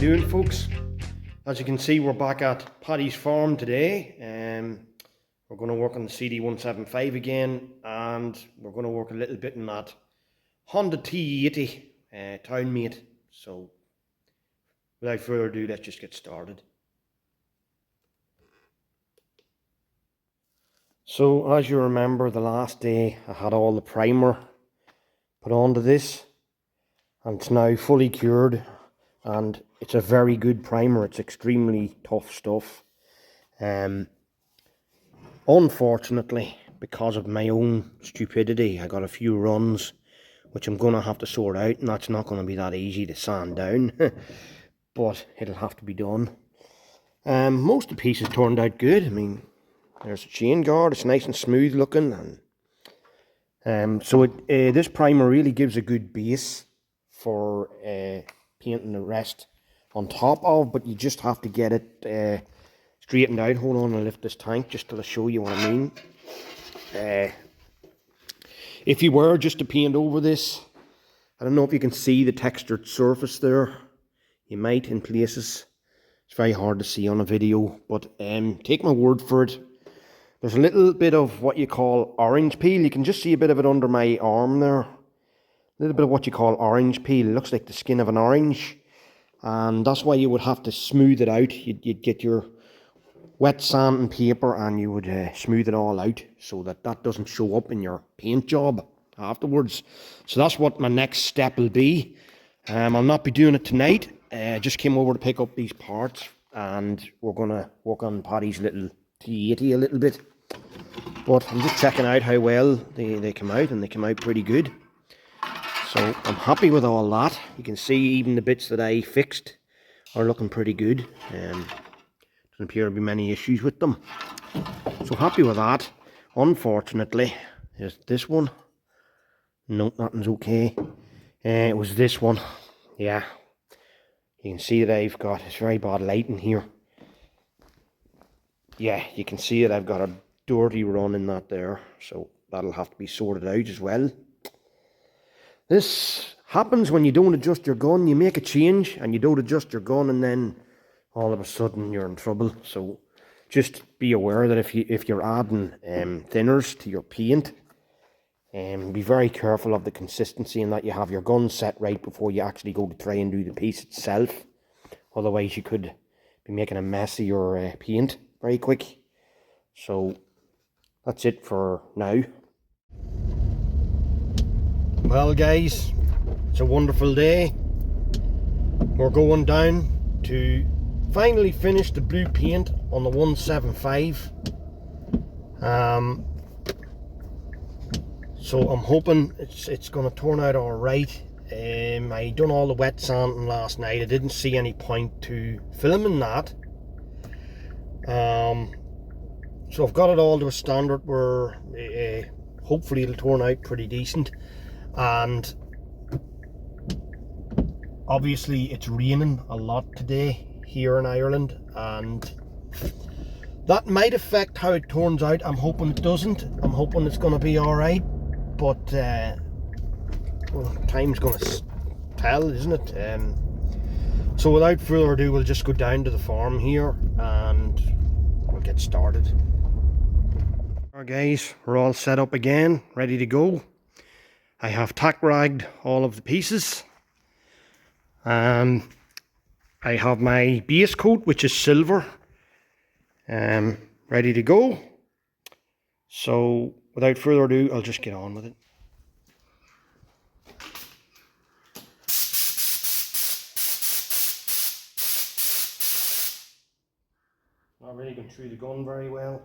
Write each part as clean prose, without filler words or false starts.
doing, folks? As you can see, we're back at Paddy's farm today. We're going to work on the cd175 again, and we're going to work a little bit on that Honda T80 Townmate. So without further ado, let's just get started. So as you remember, the last day I had all the primer put onto this, and it's now fully cured, and it's a very good primer. It's extremely tough stuff. Unfortunately, because of my own stupidity, I got a few runs which I'm going to have to sort out, and that's not going to be that easy to sand down. But it'll have to be done. Most of the pieces turned out good. I mean, there's a chain guard, it's nice and smooth looking, and this primer really gives a good base for painting the rest on top of, but you just have to get it straightened out. Hold on, I'll lift this tank just to show you what I mean. If you were just to paint over this, I don't know if you can see the textured surface there. You might in places. It's very hard to see on a video, but take my word for it. There's a little bit of what you call orange peel. You can just see a bit of it under my arm there. A little bit of what you call orange peel. It looks like the skin of an orange. And that's why you would have to smooth it out. You'd get your wet sand and paper, and you would smooth it all out so that that doesn't show up in your paint job afterwards. So that's what my next step will be. I'll not be doing it tonight. I just came over to pick up these parts, and we're going to work on Paddy's little T80 a little bit. But I'm just checking out how well they come out, and they come out pretty good. So I'm happy with all that. You can see even the bits that I fixed are looking pretty good. Doesn't appear to be many issues with them. So happy with that. Unfortunately, there's this one. No, nothing's okay. It was this one. Yeah. You can see that I've got, it's very bad lighting here. Yeah, you can see that I've got a dirty run in that there. So that'll have to be sorted out as well. This happens when you don't adjust your gun. You make a change and you don't adjust your gun, and then all of a sudden you're in trouble. So just be aware that if you're adding thinners to your paint, be very careful of the consistency, and that you have your gun set right before you actually go to try and do the piece itself. Otherwise you could be making a mess of your paint very quick. So that's it for now. Well guys, it's a wonderful day. We're going down to finally finish the blue paint on the 175. So I'm hoping it's going to turn out alright. I done all the wet sanding last night. I didn't see any point to filming that. So I've got it all to a standard where hopefully it'll turn out pretty decent. And obviously it's raining a lot today here in Ireland, and that might affect how it turns out. I'm hoping it doesn't. I'm hoping it's going to be alright, but well, time's going to tell, isn't it? So without further ado, we'll just go down to the farm here and we'll get started. Alright guys, we're all set up again, ready to go. I have tack ragged all of the pieces. I have my base coat, which is silver, ready to go. So without further ado, I'll just get on with it. Not really going through the gun very well.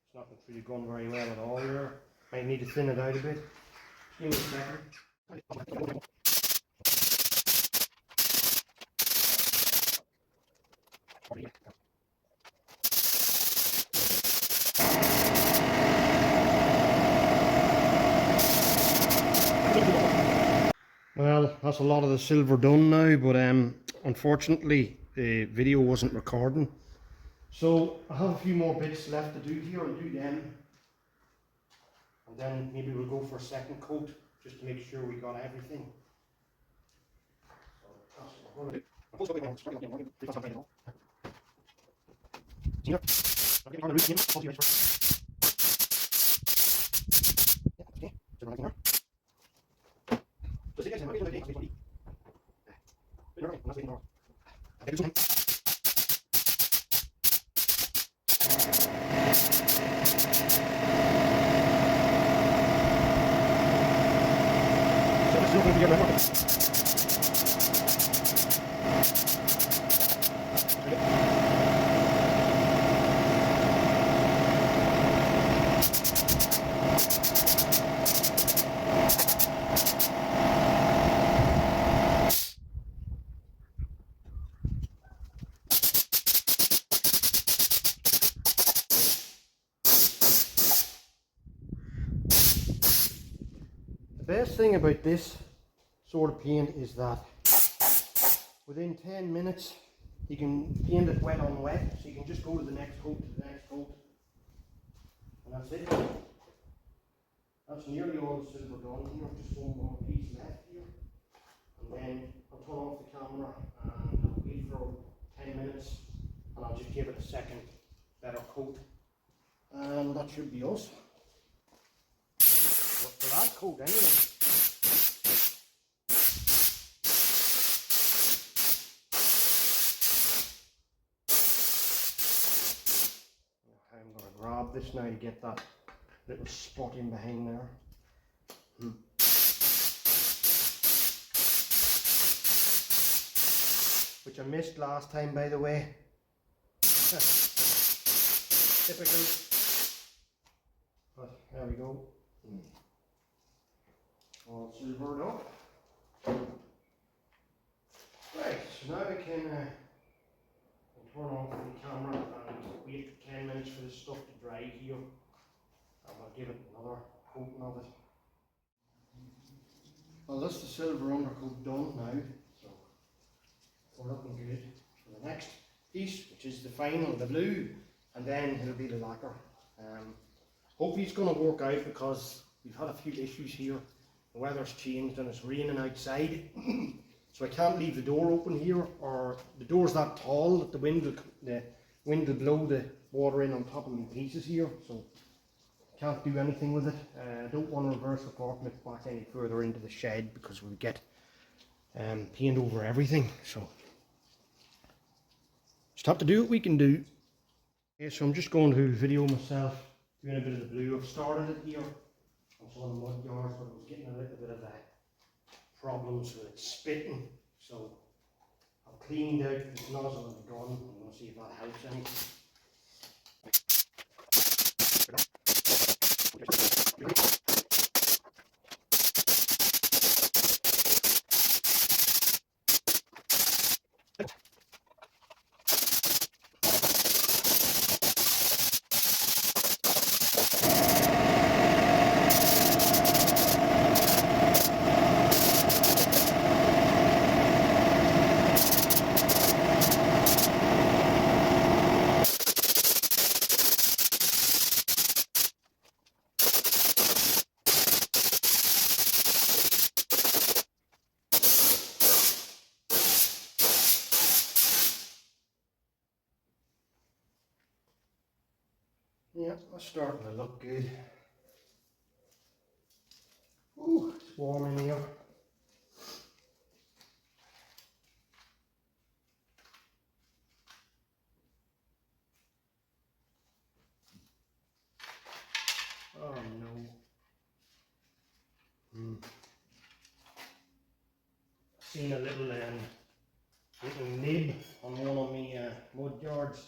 It's not going through the gun very well at all here. Might need to thin it out a bit. Give me a second. Well, that's a lot of the silver done now, but unfortunately the video wasn't recording. So I have a few more bits left to do here. I'll do them, and then maybe we'll go for a second coat. just to make sure we got everything. So that's what we're going to do. I'll post it up again. Here. I'll get on the roof again. I'll see you guys first. Yeah, okay. So we're not here. So see you guys in a minute. I'll see you. You're right. I'm not waiting for. I think it's okay. So this is not going to be a record. The best thing about this sort of paint is that within 10 minutes you can paint it wet on wet, so you can just go to the next coat, and that's it. That's nearly all the silver done here, just one more piece left here. And then I'll turn off the camera and I'll wait for 10 minutes and I'll just give it a second better coat. And that should be us. For that coat anyway. Okay, I'm going to grab this now to get that little spot in behind there. Which I missed last time, by the way. Typical. But there we go. All silvered up. Right, so now we can turn off the camera and wait 10 minutes for this stuff to dry here. And I'll give it another coating of it. Well, that's the silver undercoat done now, so we're looking good for the next piece, which is the final, the blue, and then it'll be the lacquer. Hopefully it's going to work out because we've had a few issues here. The weather's changed and it's raining outside, so I can't leave the door open here, or the door's that tall that the wind will blow the water in on top of my pieces here, so can't do anything with it. I don't want to reverse the forklift back any further into the shed because we get paint over everything, so just have to do what we can do. Okay, so I'm just going to video myself doing a bit of the blue. I've started it here on some of the mud yards, but I was getting a little bit of problems with it spitting, so I've cleaned out the nozzle of the gun. I'm going to see if that helps any. Yeah, that's starting to look good. Ooh, it's warm in here. Oh no. Seen a little nib on one of my mud yards,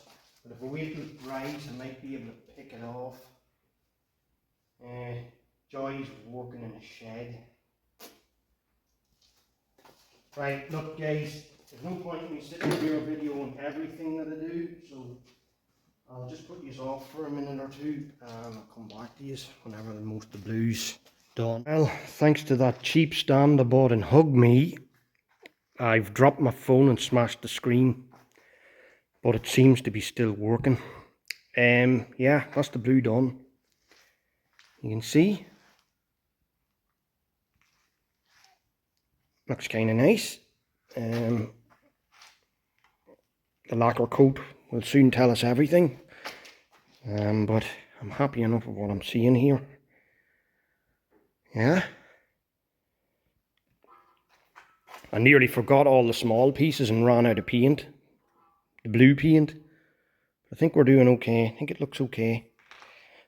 but if I wait till it dries I might be able to pick it off. Joy's working in a shed. Right, look guys, there's no point in me sitting here videoing everything that I do, so I'll just put these off for a minute or two and I'll come back to you whenever most of the blue's done. Well, thanks to that cheap stand I bought in Hug Me, I've dropped my phone and smashed the screen, but it seems to be still working. Yeah, that's the blue done. You can see. Looks kind of nice. The lacquer coat will soon tell us everything. But I'm happy enough with what I'm seeing here. Yeah. I nearly forgot all the small pieces and ran out of paint. The blue paint. I think we're doing okay. I think it looks okay.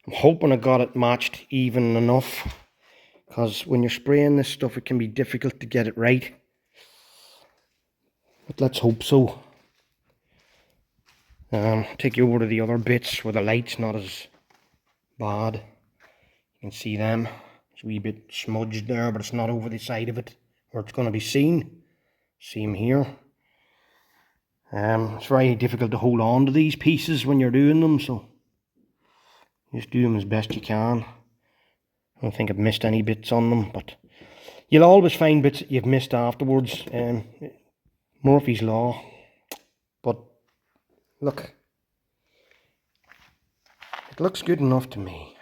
I'm hoping I got it matched even enough. Because when you're spraying this stuff, it can be difficult to get it right. But let's hope so. Take you over to the other bits where the light's not as bad. You can see them. It's a wee bit smudged there, but it's not over the side of it where it's going to be seen. Same here. It's very difficult to hold on to these pieces when you're doing them, so just do them as best you can. I don't think I've missed any bits on them, but you'll always find bits that you've missed afterwards. Murphy's Law. But look, it looks good enough to me.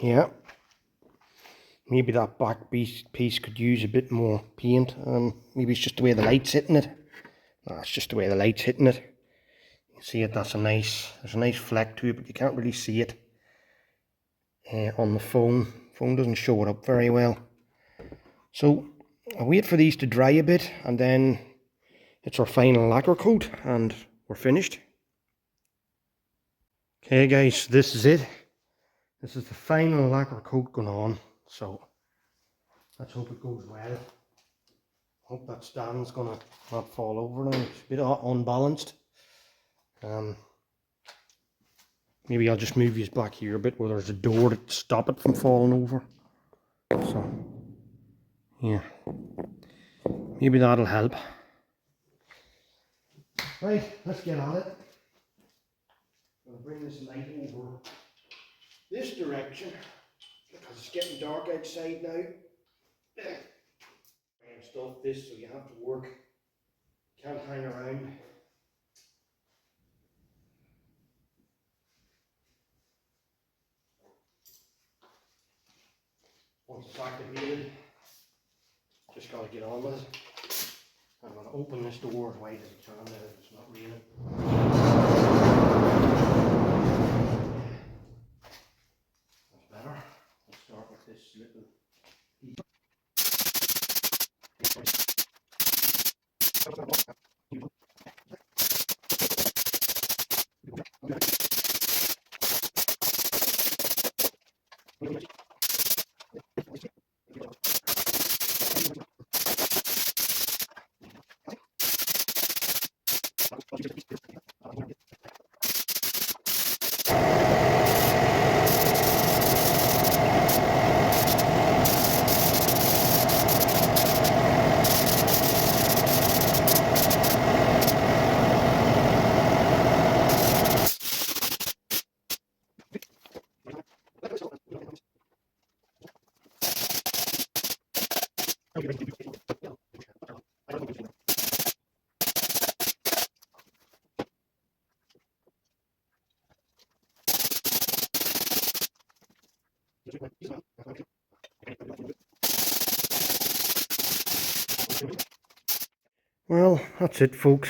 Yeah. Maybe that back piece could use a bit more paint. Maybe it's just the way the light's hitting it. No, it's just the way the light's hitting it. You can see it, there's a nice fleck to it, but you can't really see it on the phone. Phone doesn't show it up very well. So I'll wait for these to dry a bit, and then it's our final lacquer coat, and we're finished. Okay guys, this is it. This is the final lacquer coat going on. So let's hope it goes well. Hope that stand's gonna not fall over now. It's a bit unbalanced. Maybe I'll just move you back here a bit where there's a door to stop it from falling over. So yeah, maybe that'll help. Right, let's get at it. I'm gonna bring this light over this direction because it's getting dark outside now. I installed this, so you have to work. Can't hang around. Once it's activated, just gotta get on with it. I'm gonna open this door as wide as I can now if it's not raining. That's better. Let's start with this little piece. Well, that's it folks.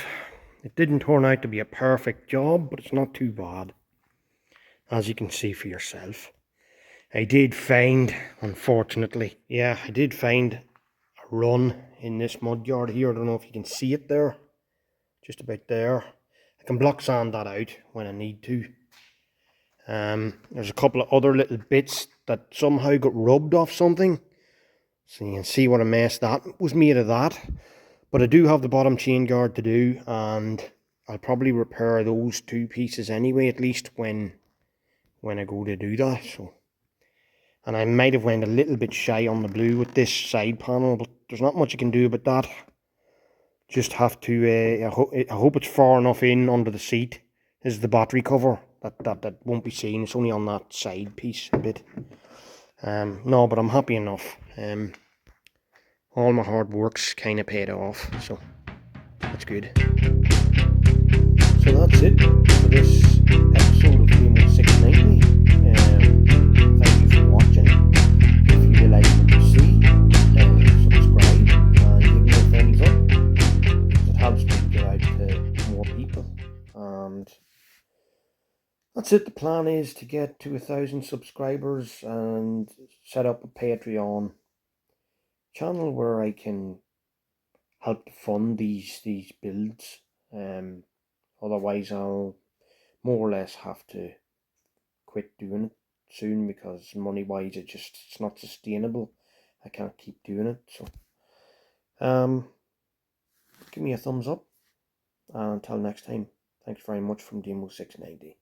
It didn't turn out to be a perfect job, but it's not too bad, as you can see for yourself. I did find, unfortunately, I did find a run in this mud yard here. I don't know if you can see it there, just about there. I can block sand that out when I need to. There's a couple of other little bits that somehow got rubbed off something, so you can see what a mess that was made of that. But I do have the bottom chain guard to do, and I'll probably repair those two pieces anyway, at least when I go to do that. So, and I might have went a little bit shy on the blue with this side panel, but there's not much you can do about that. Just have to, I hope it's far enough in under the seat. This is the battery cover that won't be seen. It's only on that side piece a bit. No, but I'm happy enough. All my hard work's kind of paid off, so that's good. So that's it for this episode of Game 690. Thank you for watching. If you like that's it. The plan is to get to 1,000 subscribers and set up a Patreon channel where I can help to fund these builds. Otherwise I'll more or less have to quit doing it soon, because money wise it's not sustainable. I can't keep doing it. So give me a thumbs up, and until next time, thanks very much from Demo690.